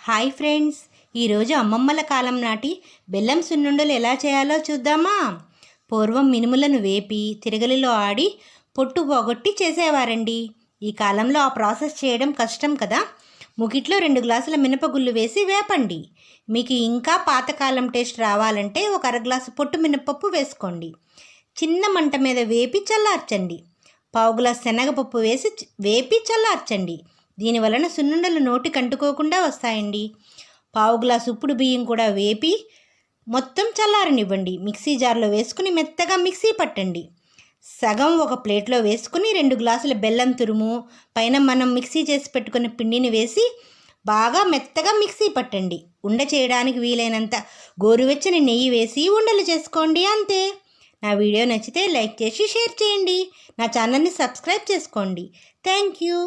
Hi friends, ఈరోజు అమ్మమ్మల కాలం నాటి బెల్లం సున్నుండలు ఎలా చేయాలో చూద్దామా. పూర్వం మినుములను వేపి తిరగలిలో ఆడి పొట్టు పోగొట్టి చేసేవారండి. ఈ కాలంలో ఆ ప్రాసెస్ చేయడం కష్టం కదా. ముగిట్లో 2 గ్లాసుల మినపగుళ్ళు వేసి వేపండి. మీకు ఇంకా పాతకాలం టేస్ట్ రావాలంటే ఒక అరగ్లాసు పొట్టు మినపప్పు వేసుకోండి. చిన్న మంట మీద వేపి చల్లార్చండి. పావు గ్లాసు శనగపప్పు వేసి వేపి చల్లార్చండి. దీనివలన సున్నుండలు నోటికి అంటుకోకుండా వస్తాయండి. పావు గ్లాసు ఉప్పుడు బియ్యం కూడా వేపి మొత్తం చల్లారనివ్వండి. మిక్సీ జార్లో వేసుకుని మెత్తగా మిక్సీ పట్టండి. సగం ఒక ప్లేట్లో వేసుకుని 2 గ్లాసుల బెల్లం తురుము పైన మనం మిక్సీ చేసి పెట్టుకున్న పిండిని వేసి బాగా మెత్తగా మిక్సీ పట్టండి. ఉండ చేయడానికి వీలైనంత గోరువెచ్చని నెయ్యి వేసి ఉండలు చేసుకోండి. అంతే. నా వీడియో నచ్చితే లైక్ చేసి షేర్ చేయండి. నా ఛానల్ని సబ్స్క్రైబ్ చేసుకోండి. Thank you.